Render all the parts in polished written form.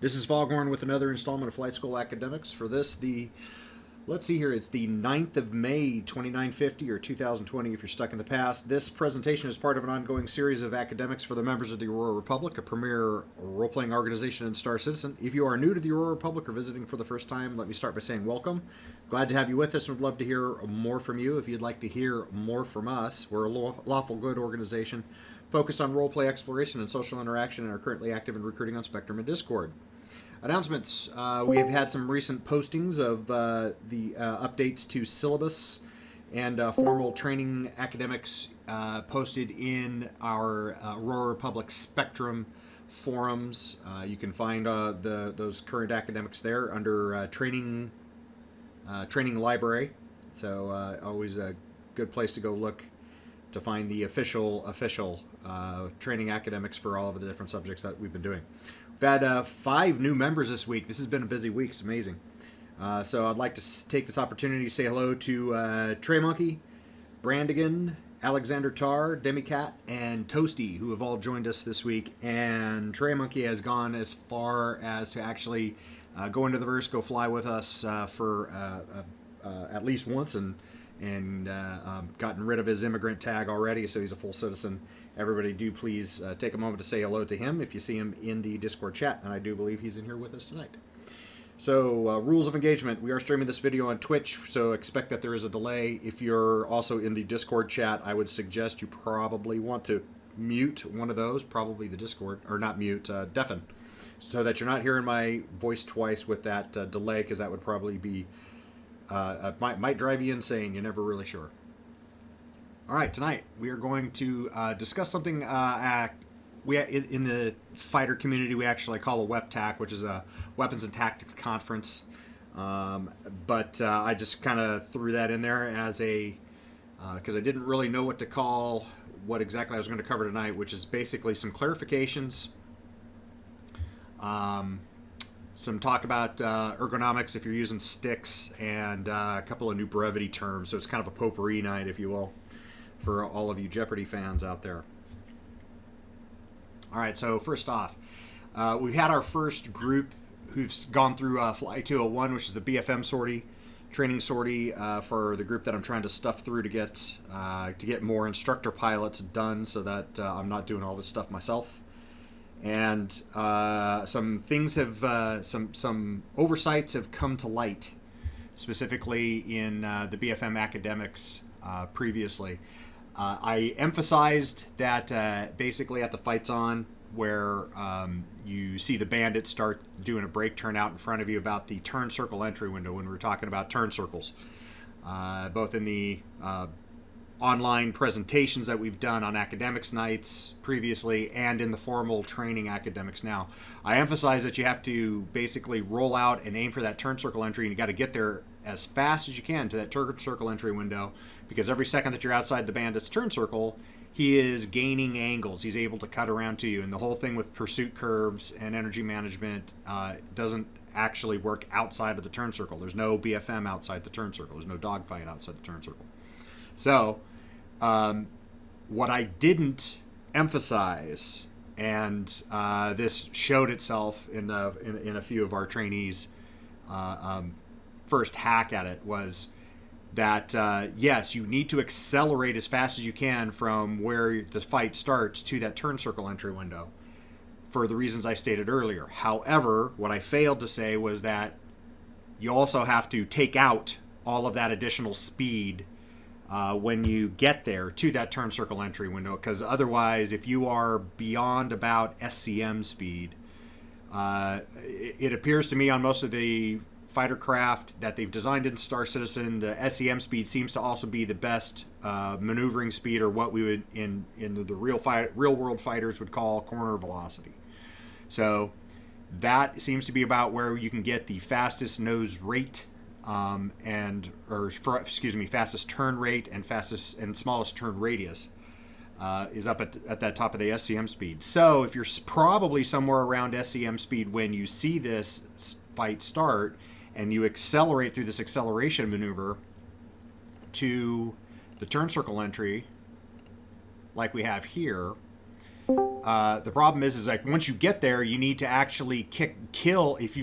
This is Foghorn with another installment of Flight School Academics. For this, let's see here, it's the 9th of May, 2950 or 2020 if you're stuck in the past. This presentation is part of an ongoing series of academics for the members of the Aurora Republic, a premier role-playing organization and Star Citizen. If you are new to the Aurora Republic or visiting for the first time, let me start by saying welcome. Glad to have you with us and would love to hear more from you. If you'd like to hear more from us, we're a lawful good organization focused on role-play exploration and social interaction and are currently active in recruiting on Spectrum and Discord. Announcements. We have had some recent postings of the updates to syllabus and formal training academics posted in our Aurora Republic Spectrum forums. You can find those current academics there under training library. So always a good place to go look to find the official training academics for all of the different subjects that we've been doing. We've had 5 new members this week. This has been a busy week. It's amazing. So I'd like to take this opportunity to say hello to Trey Monkey, Brandigan, Alexander Tar, Demicat, and Toasty, who have all joined us this week. And Trey Monkey has gone as far as to actually go into the verse, go fly with us for at least once, and gotten rid of his immigrant tag already, so he's a full citizen. Everybody do please take a moment to say hello to him if you see him in the Discord chat, and I do believe he's in here with us tonight. So, rules of engagement. We are streaming this video on Twitch, so expect that there is a delay. If you're also in the Discord chat, I would suggest you probably want to mute one of those, probably the Discord, or not mute, deafen, so that you're not hearing my voice twice with that delay, because that would probably be might drive you insane. You're never really sure. All right, tonight we are going to discuss something we in the fighter community we actually call a WEPTAC, which is a Weapons and Tactics Conference. But I just kind of threw that in there as a because I didn't really know what to call what exactly I was going to cover tonight, which is basically some clarifications. Some talk about ergonomics if you're using sticks, and a couple of new brevity terms. So it's kind of a potpourri night, if you will, for all of you Jeopardy fans out there. All right, so first off, we've had our first group who's gone through Flight 201, which is the BFM sortie, training sortie for the group that I'm trying to stuff through to get more instructor pilots done, so that I'm not doing all this stuff myself. And some things have some oversights have come to light, specifically in the BFM academics previously. I emphasized that basically at the Fights On, where you see the bandits start doing a break turn out in front of you, about the turn circle entry window when we were talking about turn circles, both in the online presentations that we've done on academics nights previously and in the formal training academics now. I emphasize that you have to basically roll out and aim for that turn circle entry, and you got to get there as fast as you can to that turn circle entry window, because every second that you're outside the bandit's turn circle, he is gaining angles. He's able to cut around to you, and the whole thing with pursuit curves and energy management doesn't actually work outside of the turn circle. There's no BFM outside the turn circle. There's no dogfight outside the turn circle. So what I didn't emphasize, and this showed itself in a few of our trainees' first hack at it, was that yes, you need to accelerate as fast as you can from where the fight starts to that turn circle entry window, for the reasons I stated earlier. However, what I failed to say was that you also have to take out all of that additional speed when you get there to that turn circle entry window, because otherwise, if you are beyond about SCM speed, it appears to me on most of the fighter craft that they've designed in Star Citizen, the SCM speed seems to also be the best maneuvering speed, or what we would in the real world fighters would call corner velocity. So that seems to be about where you can get the fastest nose rate, fastest turn rate and fastest and smallest turn radius is up at that top of the SCM speed. So if you're probably somewhere around SCM speed when you see this fight start, and you accelerate through this acceleration maneuver to the turn circle entry, like we have here, The problem is like once you get there, you need to actually kill. If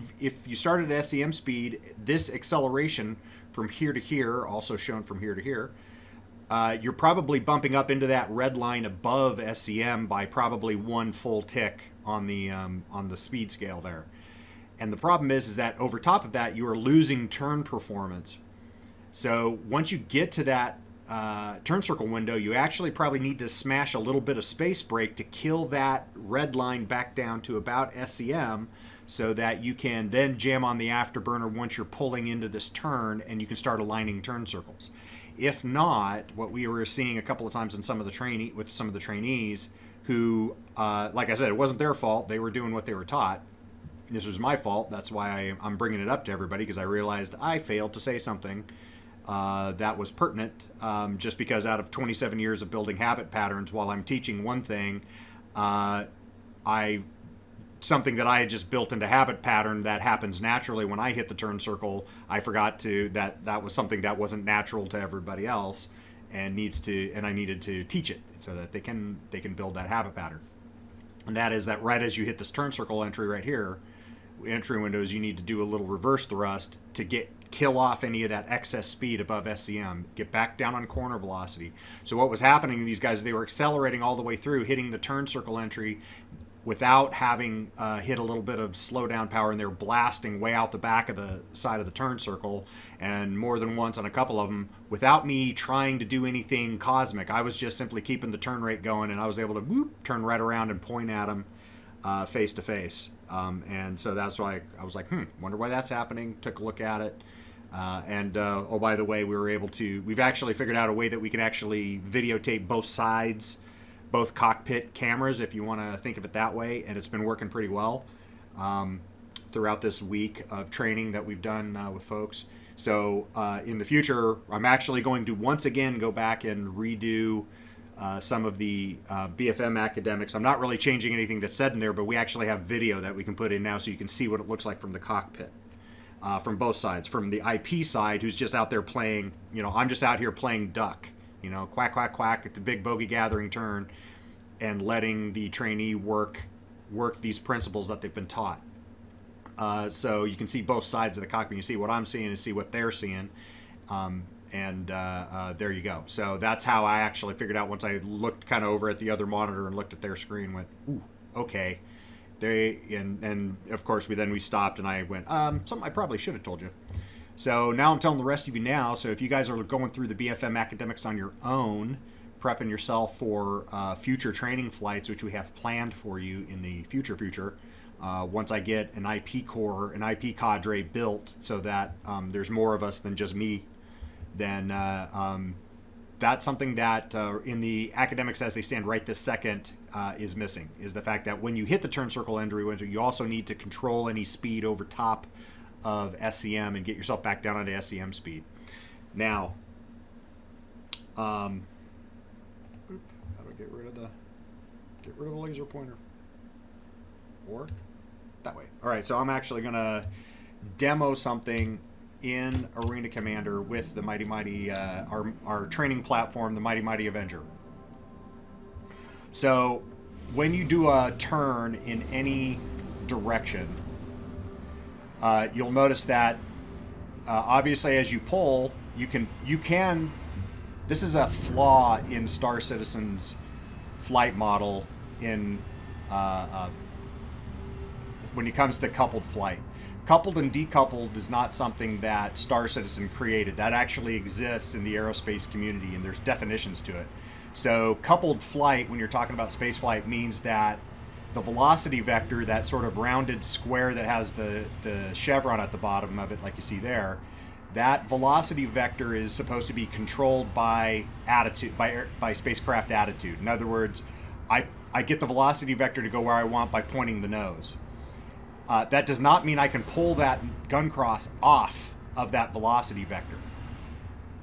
you started at SEM speed, this acceleration from here to here, also shown from here to here, you're probably bumping up into that red line above SEM by probably 1 full tick on the speed scale there. And the problem is that over top of that, you are losing turn performance. So once you get to that turn circle window, you actually probably need to smash a little bit of space brake to kill that red line back down to about SEM, so that you can then jam on the afterburner once you're pulling into this turn and you can start aligning turn circles. If not, what we were seeing a couple of times in some of the trainees who, like I said, it wasn't their fault. They were doing what they were taught. This was my fault. That's why I'm bringing it up to everybody, because I realized I failed to say something that was pertinent, just because out of 27 years of building habit patterns while I'm teaching one thing, something that I had just built into habit pattern that happens naturally when I hit the turn circle, I forgot that was something that wasn't natural to everybody else, and I needed to teach it so that they can build that habit pattern. And that is that right as you hit this turn circle entry right here, entry windows, you need to do a little reverse thrust to kill off any of that excess speed above SEM, get back down on corner velocity. So what was happening, these guys, they were accelerating all the way through, hitting the turn circle entry without having hit a little bit of slowdown power, and they were blasting way out the back of the side of the turn circle, and more than once on a couple of them, without me trying to do anything cosmic. I was just simply keeping the turn rate going, and I was able to turn right around and point at them face to face. And so that's why I was like, wonder why that's happening. Took a look at it. Oh, by the way, we've actually figured out a way that we can actually videotape both sides, both cockpit cameras, if you want to think of it that way. And it's been working pretty well throughout this week of training that we've done with folks. So in the future, I'm actually going to once again go back and redo some of the BFM academics. I'm not really changing anything that's said in there, but we actually have video that we can put in now so you can see what it looks like from the cockpit. From both sides. From the IP side, who's just out there playing, I'm just out here playing duck, quack, quack, quack at the big bogey gathering turn, and letting the trainee work these principles that they've been taught. So you can see both sides of the cockpit. You see what I'm seeing and see what they're seeing. There you go. So that's how I actually figured out, once I looked kind of over at the other monitor and looked at their screen, went, ooh, okay. And of course we stopped, and I went, something I probably should have told you. So now I'm telling the rest of you now. So if you guys are going through the BFM academics on your own, prepping yourself for future training flights, which we have planned for you in the future, once I get an IP core, an IP cadre built so that there's more of us than just me, then that's something that in the academics as they stand right this second is missing, is the fact that when you hit the turn circle entry window, you also need to control any speed over top of SEM and get yourself back down onto SEM speed. Now, how do I get rid of the laser pointer? Or that way. All right, so I'm actually going to demo something in Arena Commander with the Mighty our training platform, the Mighty Avenger. So when you do a turn in any direction, you'll notice that obviously as you pull, you can. This is a flaw in Star Citizen's flight model in when it comes to coupled flight. Coupled and decoupled is not something that Star Citizen created. That actually exists in the aerospace community, and there's definitions to it. So coupled flight, when you're talking about space flight, means that the velocity vector, that sort of rounded square that has the chevron at the bottom of it, like you see there, that velocity vector is supposed to be controlled by attitude, by spacecraft attitude. In other words, I get the velocity vector to go where I want by pointing the nose. That does not mean I can pull that gun cross off of that velocity vector.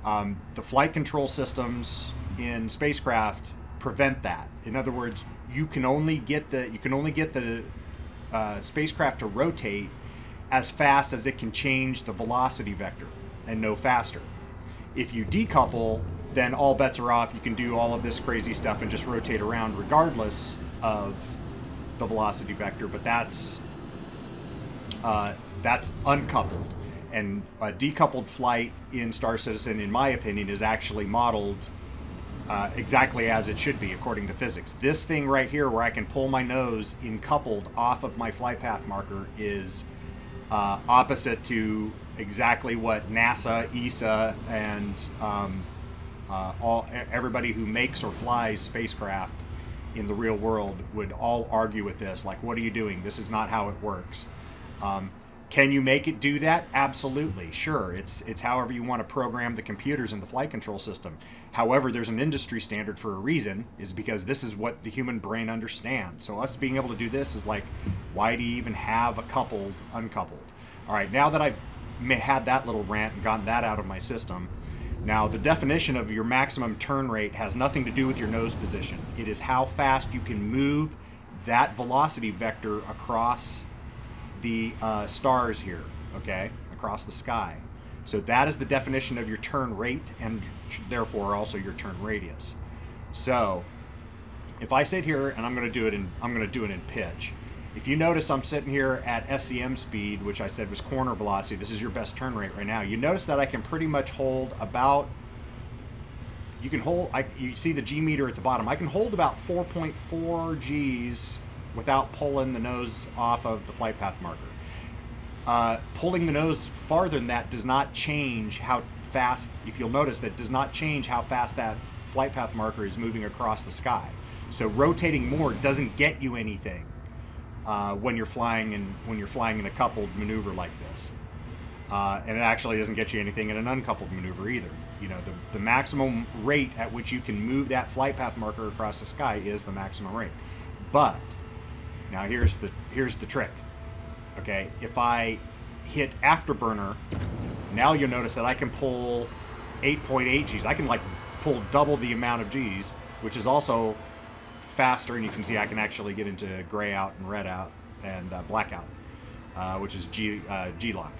The flight control systems in spacecraft prevent that. In other words, you can only get the spacecraft to rotate as fast as it can change the velocity vector, and no faster. If you decouple, then all bets are off. You can do all of this crazy stuff and just rotate around regardless of the velocity vector, but that's uncoupled. And a decoupled flight in Star Citizen, in my opinion, is actually modeled exactly as it should be according to physics. This thing right here, where I can pull my nose in coupled off of my flight path marker, is opposite to exactly what NASA, ESA, and everybody who makes or flies spacecraft in the real world would all argue with this. Like, what are you doing? This is not how it works. Can you make it do that? Absolutely, sure. It's however you want to program the computers in the flight control system. However, there's an industry standard for a reason, is because this is what the human brain understands. So us being able to do this is like, why do you even have a coupled, uncoupled? All right, now that I've had that little rant and gotten that out of my system, now the definition of your maximum turn rate has nothing to do with your nose position. It is how fast you can move that velocity vector across the stars here, okay, across the sky. So that is the definition of your turn rate, and therefore also your turn radius. So if I sit here and I'm going to do it in pitch. If you notice, I'm sitting here at SCM speed, which I said was corner velocity. This is your best turn rate right now. You notice that I can pretty much hold about, you see the G meter at the bottom. I can hold about 4.4 Gs without pulling the nose off of the flight path marker. Pulling the nose farther than that does not change how fast, if you'll notice, that does not change how fast that flight path marker is moving across the sky. So rotating more doesn't get you anything when you're flying in a coupled maneuver like this. And it actually doesn't get you anything in an uncoupled maneuver either. You know, the maximum rate at which you can move that flight path marker across the sky is the maximum rate. But now here's the trick. Okay, if I hit afterburner, now you'll notice that I can pull 8.8 Gs. I can like pull double the amount of Gs, which is also faster, and you can see I can actually get into gray out and red out and blackout, which is G-lock.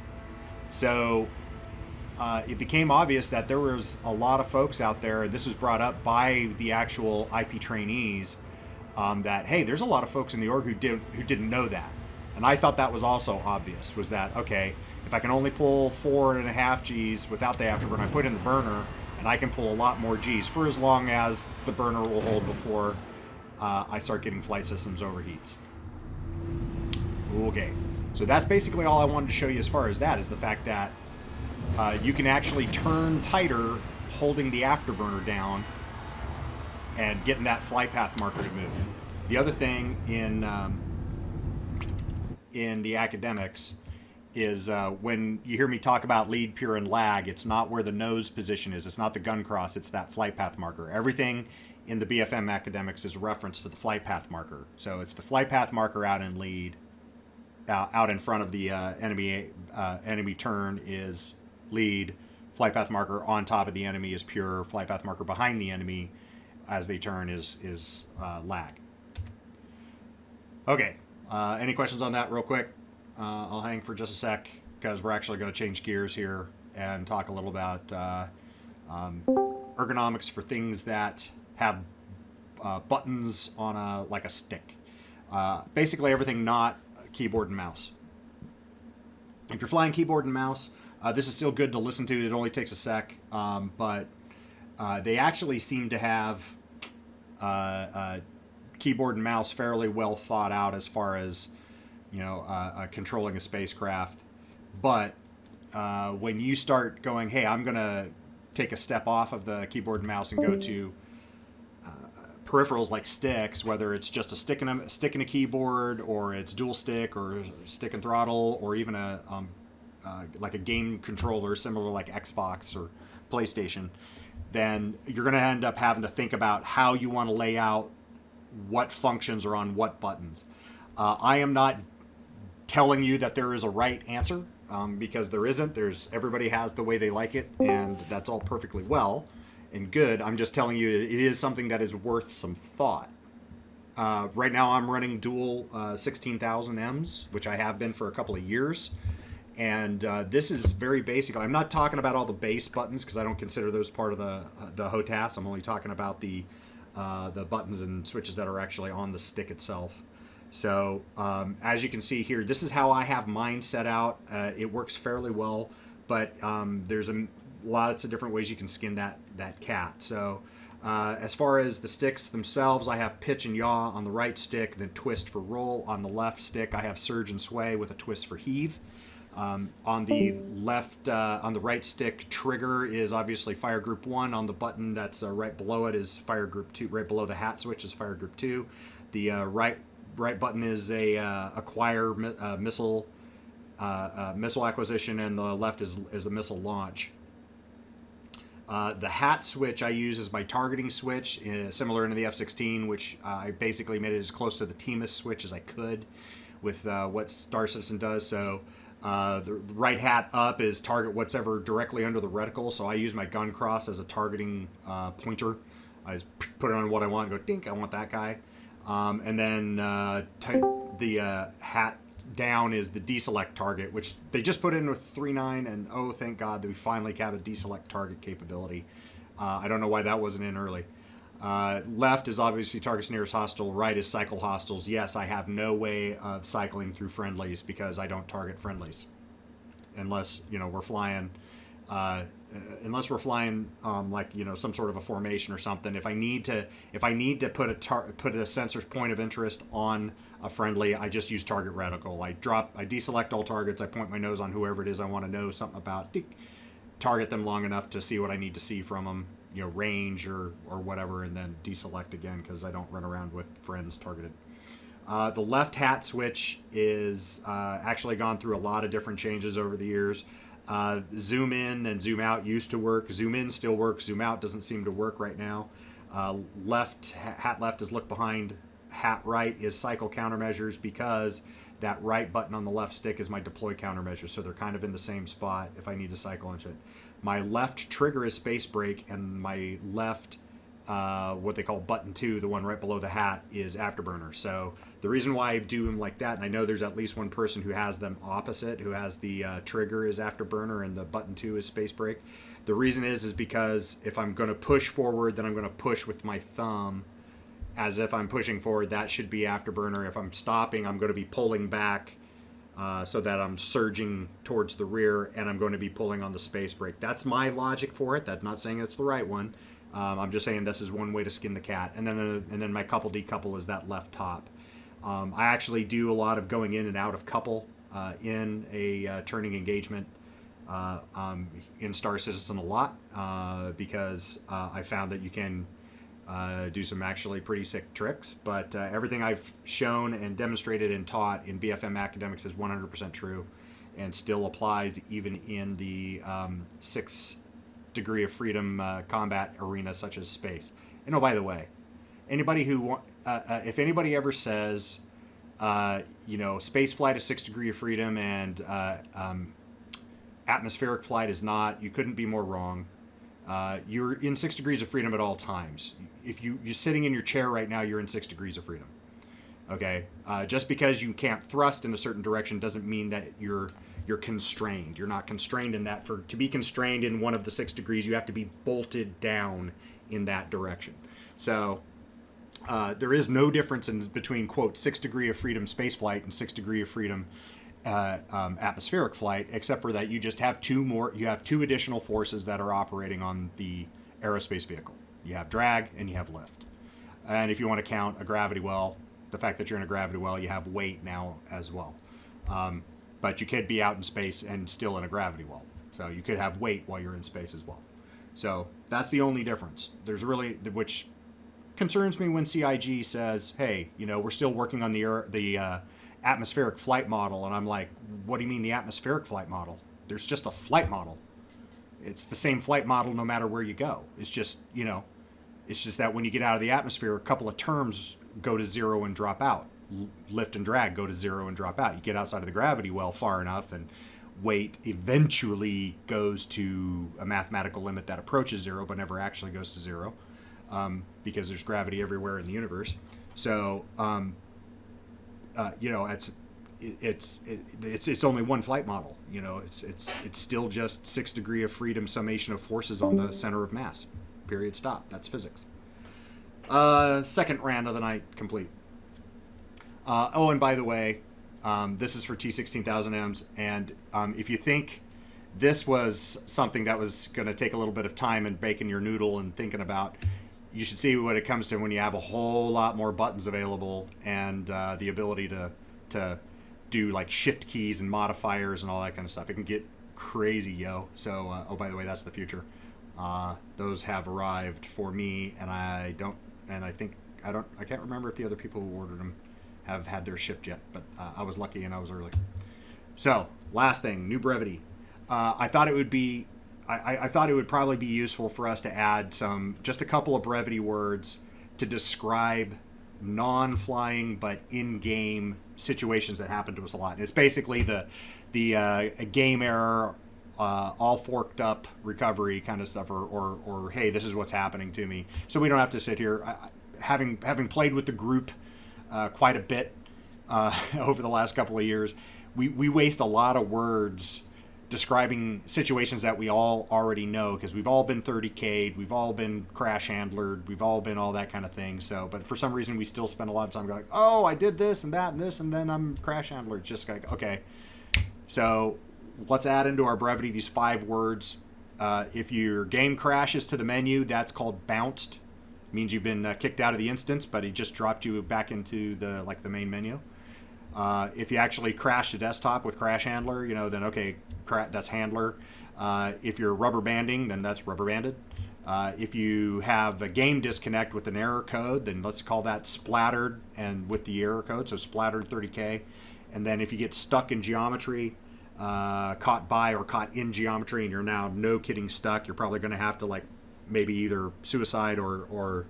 So it became obvious that there was a lot of folks out there, this was brought up by the actual IP trainees, that, hey, there's a lot of folks in the org who didn't know that. And I thought that was also obvious, was that, okay, if I can only pull 4.5 Gs without the afterburner, I put in the burner, and I can pull a lot more Gs for as long as the burner will hold before I start getting flight systems overheats. Okay, so that's basically all I wanted to show you as far as that, is the fact that you can actually turn tighter holding the afterburner down and getting that flight path marker to move. The other thing in the academics is when you hear me talk about lead, pure, and lag, it's not where the nose position is. It's not the gun cross. It's that flight path marker. Everything in the BFM academics is a reference to the flight path marker. So it's the flight path marker out in lead, out in front of the enemy turn is lead. Flight path marker on top of the enemy is pure. Flight path marker behind the enemy as they turn is lag. Okay, any questions on that real quick? I'll hang for just a sec because we're actually going to change gears here and talk a little about ergonomics for things that have buttons on a stick. Basically everything not keyboard and mouse. If you're flying keyboard and mouse, this is still good to listen to. It only takes a sec, but they actually seem to have keyboard and mouse fairly well thought out as far as, you know, controlling a spacecraft. But when you start going, hey, I'm going to take a step off of the keyboard and mouse and go to peripherals like sticks, whether it's just a stick in a keyboard, or it's dual stick, or stick and throttle, or even a like a game controller similar like Xbox or PlayStation, then you're going to end up having to think about how you want to lay out what functions are on what buttons. I am not telling you that there is a right answer, because there isn't. Everybody has the way they like it, and that's all perfectly well and good. I'm just telling you it is something that is worth some thought. Right now I'm running dual 16,000 Ms, which I have been for a couple of years, And this is very basic. I'm not talking about all the base buttons because I don't consider those part of the HOTAS. I'm only talking about the buttons and switches that are actually on the stick itself. So as you can see here, this is how I have mine set out. It works fairly well, but there's lots of different ways you can skin that cat. So as far as the sticks themselves, I have pitch and yaw on the right stick, then twist for roll. On the left stick, I have surge and sway with a twist for heave. On the left, on the right stick, trigger is obviously fire group 1. On the button that's right below it is fire group 2. Right below the hat switch is fire group 2. The right button is a acquire missile acquisition, and the left is a missile launch. The hat switch I use is my targeting switch, similar to the F-16, which I basically made it as close to the TMUS switch as I could with what Star Citizen does. So the right hat up is target whatever directly under the reticle. So I use my gun cross as a targeting pointer. I just put it on what I want and go, dink, I want that guy. And then the hat down is the deselect target, which they just put in with 3.9, and oh, thank God that we finally have a deselect target capability. I don't know why that wasn't in early. Left is obviously targets nearest hostile. Right is cycle hostiles. Yes, I have no way of cycling through friendlies because I don't target friendlies unless we're flying. Unless we're flying like some sort of a formation or something. If I need to put a sensor point of interest on a friendly, I just use target reticle. I deselect all targets. I point my nose on whoever it is I want to know something about. Target them long enough to see what I need to see from them, range or whatever, and then deselect again because I don't run around with friends targeted. The left hat switch is actually gone through a lot of different changes over the years. Zoom in and zoom out used to work. Zoom in still works. Zoom out doesn't seem to work right now. Hat left is look behind. Hat right is cycle countermeasures because that right button on the left stick is my deploy countermeasure. So they're kind of in the same spot if I need to cycle and shit. My left trigger is space brake, and my left what they call button 2, the one right below the hat, is afterburner. So the reason why I do them like that, and I know there's at least one person who has them opposite, who has the trigger is afterburner and the button 2 is space brake. The reason is because if I'm going to push forward, then I'm going to push with my thumb as if I'm pushing forward. That should be afterburner. If I'm stopping, I'm going to be pulling back so that I'm surging towards the rear, and I'm going to be pulling on the space brake. That's my logic for it. That's not saying it's the right one. I'm just saying this is one way to skin the cat. And then my couple decouple is that left top. I actually do a lot of going in and out of couple in a turning engagement in Star Citizen a lot because I found that you can do some actually pretty sick tricks. But everything I've shown and demonstrated and taught in BFM Academics is 100% true and still applies even in the 6 degree of freedom combat arena such as space. And oh, by the way, anybody who if anybody ever says space flight is 6 degree of freedom and atmospheric flight is not, you couldn't be more wrong. You're in 6 degrees of freedom at all times. If you're sitting in your chair right now, you're in 6 degrees of freedom. Okay, just because you can't thrust in a certain direction doesn't mean that you're constrained. You're not constrained in that. To be constrained in one of the 6 degrees, you have to be bolted down in that direction. So there is no difference between, quote, 6 degree of freedom space flight and 6 degree of freedom atmospheric flight, except for that you just have two additional forces that are operating on the aerospace vehicle. You have drag and you have lift. And if you want to count a gravity well, the fact that you're in a gravity well, you have weight now as well. But you could be out in space and still in a gravity well. So you could have weight while you're in space as well. So that's the only difference. There's really, which concerns me when CIG says, hey, we're still working on the atmospheric flight model. And I'm like, what do you mean the atmospheric flight model? There's just a flight model. It's the same flight model no matter where you go. It's just, it's just that when you get out of the atmosphere, a couple of terms go to zero and drop out. Lift and drag go to zero and drop out. You get outside of the gravity well far enough, and weight eventually goes to a mathematical limit that approaches zero but never actually goes to zero because there's gravity everywhere in the universe. So, it's only one flight model. You know, it's still just 6 degree of freedom summation of forces on the center of mass. Period. Stop. That's physics. Second round of the night complete. Oh, and by the way, this is for T16,000Ms, and if you think this was something that was going to take a little bit of time and baking your noodle and thinking about, you should see what it comes to when you have a whole lot more buttons available and the ability to do like shift keys and modifiers and all that kind of stuff. It can get crazy, yo. So, oh, by the way, that's the future. Those have arrived for me, and I can't remember if the other people who ordered them have had theirs shipped yet, but I was lucky and I was early. So, last thing, new brevity. I thought it would probably be useful for us to add just a couple of brevity words to describe non-flying but in-game situations that happen to us a lot. And it's basically the game error, all forked up recovery kind of stuff, or hey, this is what's happening to me. So we don't have to sit here. Having played with the group quite a bit over the last couple of years, we waste a lot of words describing situations that we all already know, because we've all been 30K'd, we've all been crash handlered, we've all been all that kind of thing. So, but for some reason we still spend a lot of time going, oh, I did this and that and this, and then I'm crash handlered. Just like, okay. So let's add into our brevity these 5 words. If your game crashes to the menu, that's called bounced. It means you've been kicked out of the instance, but it just dropped you back into the main menu. If you actually crash the desktop with crash handler, then okay, that's handler. If you're rubber banding, then that's rubber banded. If you have a game disconnect with an error code, then let's call that splattered and with the error code, so splattered 30K. And then if you get stuck in geometry, caught by or caught in geometry, and you're now no kidding stuck, you're probably going to have to maybe either suicide or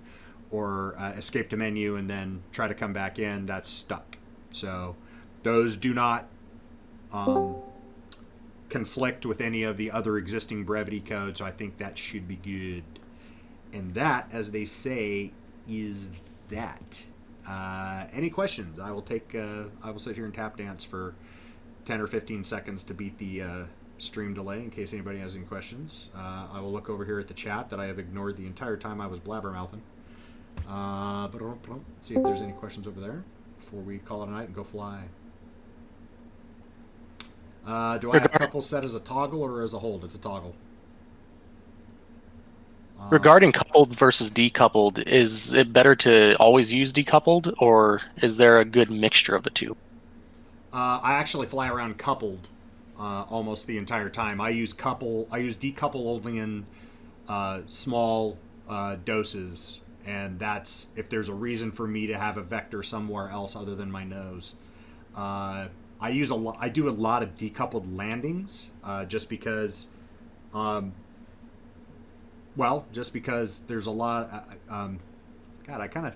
escape to menu and then try to come back in. That's stuck. So those do not conflict with any of the other existing brevity codes. So I think that should be good. And that, as they say, is that. Any questions? I will sit here and tap dance for 10 or 15 seconds to beat the stream delay in case anybody has any questions. I will look over here at the chat that I have ignored the entire time I was blabbermouthing. But let's see if there's any questions over there before we call it a night and go fly. Do I have couple set as a toggle or as a hold? It's a toggle. Regarding coupled versus decoupled, is it better to always use decoupled, or is there a good mixture of the two? I actually fly around coupled almost the entire time. I use decouple only in small doses, and that's if there's a reason for me to have a vector somewhere else other than my nose. I do a lot of decoupled landings, just because there's a lot. God, I kind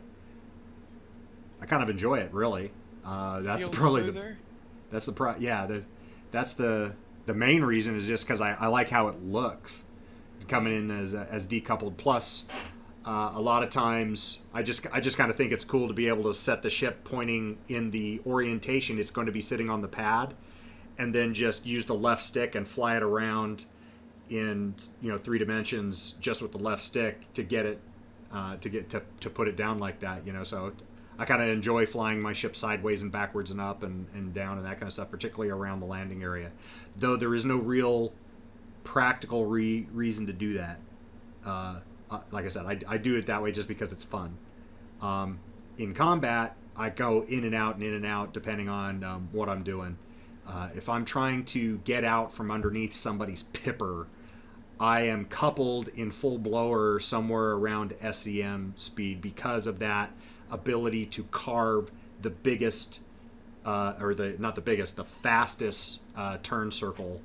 of enjoy it, really. That's probably the main reason is just because I like how it looks coming in as decoupled. Plus, a lot of times I just kind of think it's cool to be able to set the ship pointing in the orientation it's going to be sitting on the pad, and then just use the left stick and fly it around in 3 dimensions just with the left stick to get it to put it down like that. So I kind of enjoy flying my ship sideways and backwards and up and down and that kind of stuff, particularly around the landing area. Though there is no real practical reason to do that. Like I said, I do it that way just because it's fun. In combat, I go in and out depending on what I'm doing. If I'm trying to get out from underneath somebody's pipper, I am coupled in full blower somewhere around SEM speed because of that ability to carve the biggest, the fastest turn circle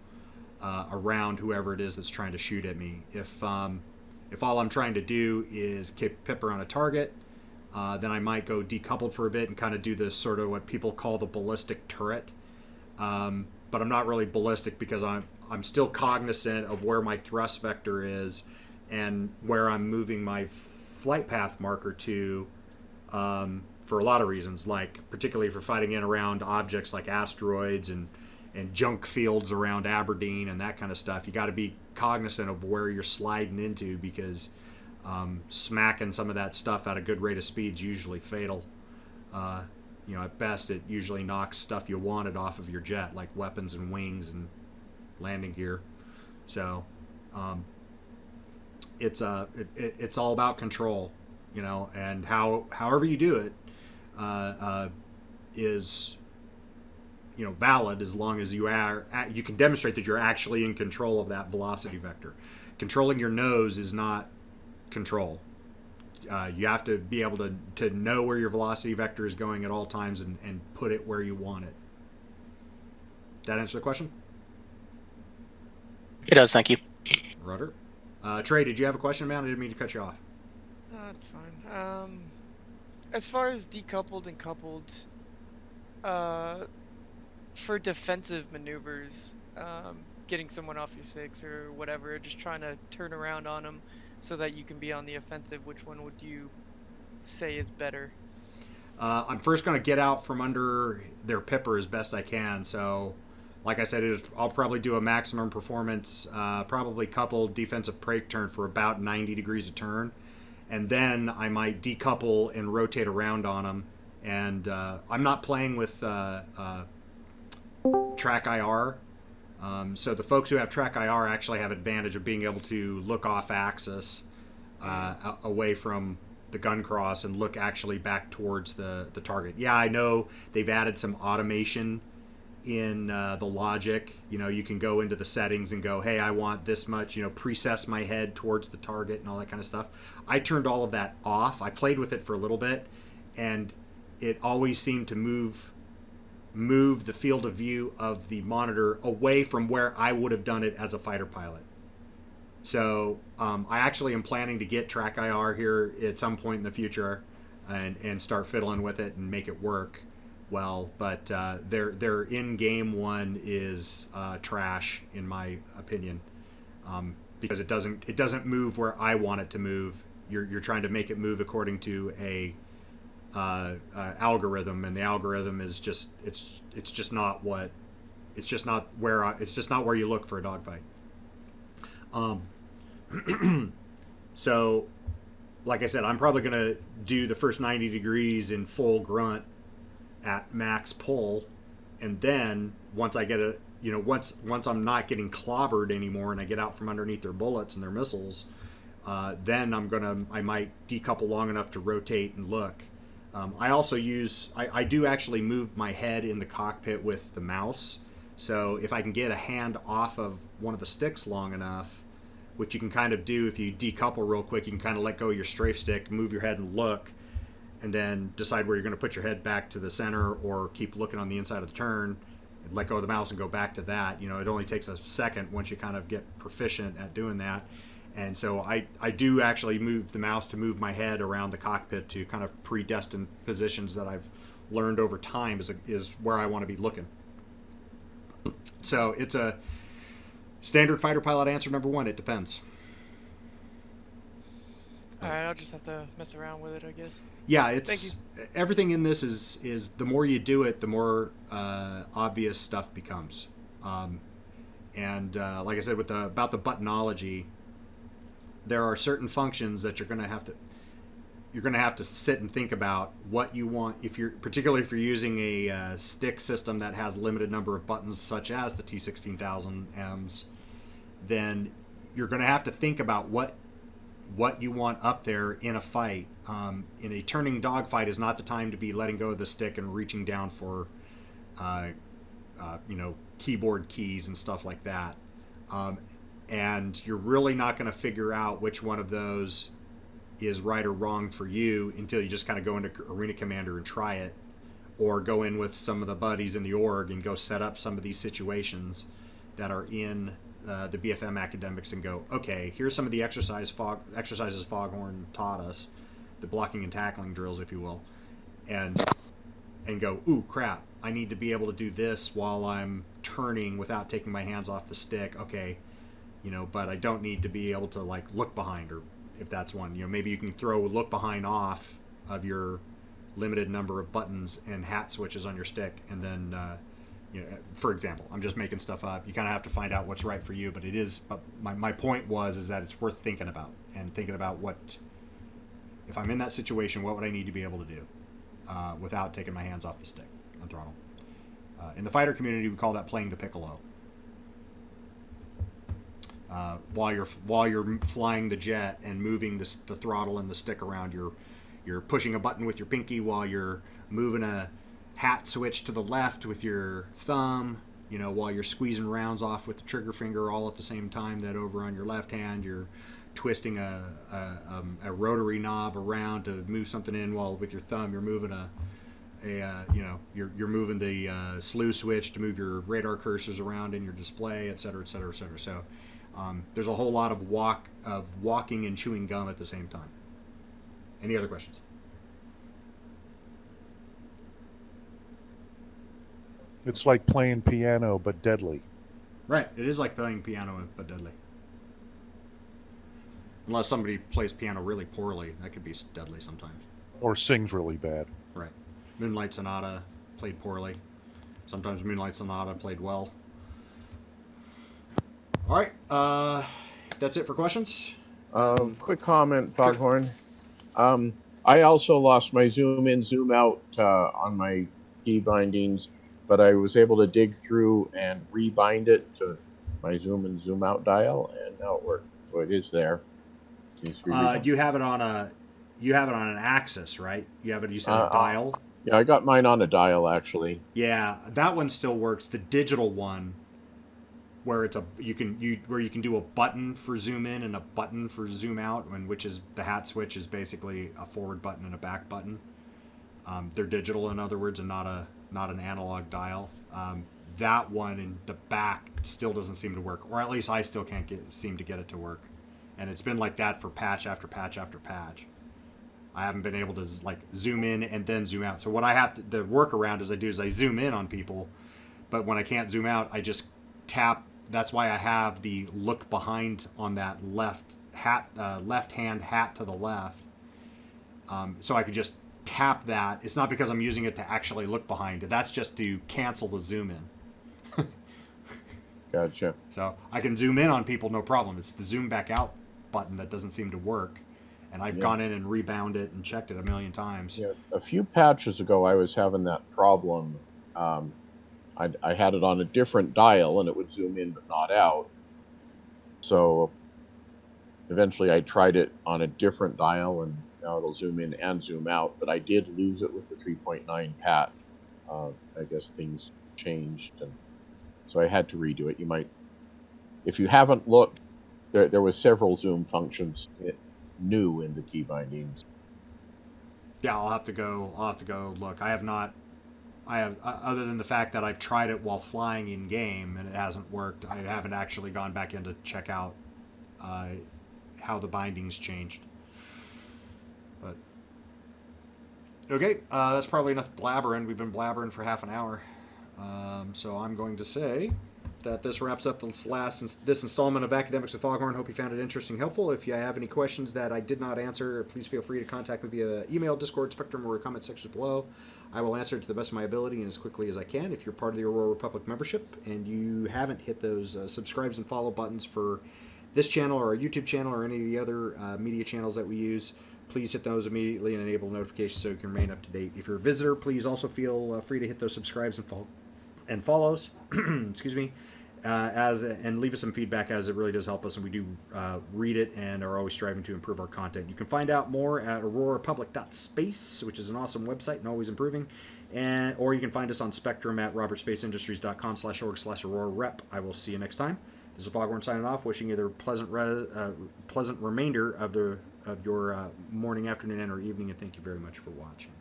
around whoever it is that's trying to shoot at me. If all I'm trying to do is keep pipper on a target, then I might go decoupled for a bit and kind of do this sort of what people call the ballistic turret. But I'm not really ballistic because I'm still cognizant of where my thrust vector is and where I'm moving my flight path marker to, for a lot of reasons, like particularly for fighting in around objects like asteroids and junk fields around Aberdeen and that kind of stuff. You got to be cognizant of where you're sliding into, because smacking some of that stuff at a good rate of speed is usually fatal. At best, it usually knocks stuff you wanted off of your jet, like weapons and wings and landing gear. So it's all about control, and however you do it is valid, as long as you can demonstrate that you're actually in control of that velocity vector. Controlling your nose is not control. You have to be able to know where your velocity vector is going at all times and put it where you want it. That answer the question? It does, thank you. Rudder. Trey, did you have a question, man? I didn't mean to cut you off. No, that's fine. As far as decoupled and coupled, for defensive maneuvers, getting someone off your six or whatever, just trying to turn around on them so that you can be on the offensive, which one would you say is better? I'm first going to get out from under their pipper as best I can. So, like I said, I'll probably do a maximum performance, probably coupled defensive brake turn for about 90 degrees a turn. And then I might decouple and rotate around on them. And I'm not playing with track IR. So the folks who have track IR actually have advantage of being able to look off axis away from the gun cross and look actually back towards the target. Yeah, I know they've added some automation in the logic. You can go into the settings and go, hey, I want this much, precess my head towards the target and all that kind of stuff. I turned all of that off. I played with it for a little bit, and it always seemed to move the field of view of the monitor away from where I would have done it as a fighter pilot. So I actually am planning to get track IR here at some point in the future and start fiddling with it and make it work well. But their in-game one is trash, in my opinion, because it doesn't move where I want it to move. You're trying to make it move according to a algorithm, and the algorithm is just not where you look for a dogfight. So, like I said, I'm probably gonna do the first 90 degrees in full grunt at max pull, and then once I get once I'm not getting clobbered anymore and I get out from underneath their bullets and their missiles, then I might decouple long enough to rotate and look. I also I do actually move my head in the cockpit with the mouse. So if I can get a hand off of one of the sticks long enough, which you can kind of do if you decouple real quick, you can kind of let go of your strafe stick, move your head and look, and then decide where you're going to put your head back to the center or keep looking on the inside of the turn, and let go of the mouse and go back to that. It only takes a second once you kind of get proficient at doing that. And so I do actually move the mouse to move my head around the cockpit to kind of predestined positions that I've learned over time is where I want to be looking. So it's a standard fighter pilot answer number one. It depends. All right, I'll just have to mess around with it, I guess. Yeah, everything in this is the more you do it, the more obvious stuff becomes. And like I said, about the buttonology, there are certain functions that you're going to have to sit and think about what you want. Particularly if you're using a stick system that has limited number of buttons, such as the T16000Ms, then you're going to have to think about what you want up there in a fight. In a turning dogfight is not the time to be letting go of the stick and reaching down for keyboard keys and stuff like that. And you're really not going to figure out which one of those is right or wrong for you until you just kind of go into Arena Commander and try it, or go in with some of the buddies in the org and go set up some of these situations that are in the BFM academics and go, okay, here's some of the exercises Foghorn taught us, the blocking and tackling drills, if you will, and go, ooh, crap, I need to be able to do this while I'm turning without taking my hands off the stick. Okay, but I don't need to be able to look behind, or if that's one, maybe you can throw look behind off of your limited number of buttons and hat switches on your stick, and then for example, I'm just making stuff up. You kind of have to find out what's right for you, but it is. But my point is that it's worth thinking about, and thinking about what, if I'm in that situation, what would I need to be able to do without taking my hands off the stick and throttle. In the fighter community, we call that playing the piccolo. While you're flying the jet and moving the throttle and the stick around, you're pushing a button with your pinky while you're moving a hat switch to the left with your thumb, while you're squeezing rounds off with the trigger finger all at the same time. That over on your left hand, you're twisting a rotary knob around to move something in, while with your thumb you're moving you're moving the slew switch to move your radar cursors around in your display, et cetera, et cetera, et cetera. So there's a whole lot of walking and chewing gum at the same time. Any other questions? It's like playing piano, but deadly. Right. It is like playing piano, but deadly. Unless somebody plays piano really poorly, that could be deadly sometimes. Or sings really bad. Right. Moonlight Sonata played poorly. Sometimes Moonlight Sonata played well. All right. That's it for questions. Quick comment, Foghorn. I also lost my zoom in, zoom out on my key bindings, but I was able to dig through and rebind it to my zoom and zoom out dial, and now it worked. So it is there. You have it on an axis, right? You said a dial. Yeah, I got mine on a dial actually. Yeah, that one still works. The digital one, where you can do a button for zoom in and a button for zoom out, and which is the hat switch is basically a forward button and a back button. They're digital, in other words, and not an analog dial. That one in the back still doesn't seem to work, or at least I still can't seem to get it to work. And it's been like that for patch after patch after patch. I haven't been able to zoom in and then zoom out. So what I have to, the workaround is I zoom in on people, but when I can't zoom out, I just tap. That's why I have the look behind on that left hand hat to the left. So I could just tap that. It's not because I'm using it to actually look behind. That's just to cancel the zoom in. Gotcha. So I can zoom in on people, no problem. It's the zoom back out button that doesn't seem to work. And I've gone in and rebound it and checked it a million times. Yeah, a few patches ago, I was having that problem. I had it on a different dial, and it would zoom in but not out. So eventually I tried it on a different dial, and now it'll zoom in and zoom out. But I did lose it with the 3.9 patch. I guess things changed, and so I had to redo it. You might, if you haven't looked, there was several zoom functions new in the key bindings. Yeah, I'll have to go look. I have other than the fact that I've tried it while flying in game and it hasn't worked. I haven't actually gone back in to check out how the bindings changed. But okay, that's probably enough blabbering. We've been blabbering for half an hour. So I'm going to say that this wraps up this installment of Academics with Foghorn. Hope you found it interesting, helpful. If you have any questions that I did not answer, please feel free to contact me via email, Discord, Spectrum, or comment sections below. I will answer it to the best of my ability and as quickly as I can. If you're part of the Aurora Republic membership and you haven't hit those subscribes and follow buttons for this channel or our YouTube channel or any of the other media channels that we use, please hit those immediately and enable notifications so you can remain up to date. If you're a visitor, please also feel free to hit those subscribes and follows. Excuse me. And leave us some feedback, as it really does help us, and we do read it and are always striving to improve our content. You can find out more at aurorapublic.space, which is an awesome website and always improving, or you can find us on Spectrum at robertspaceindustriescom/org/aurora-rep. I will see you next time. This is Foghorn signing off, wishing you the pleasant remainder of your morning, afternoon, and or evening, and thank you very much for watching.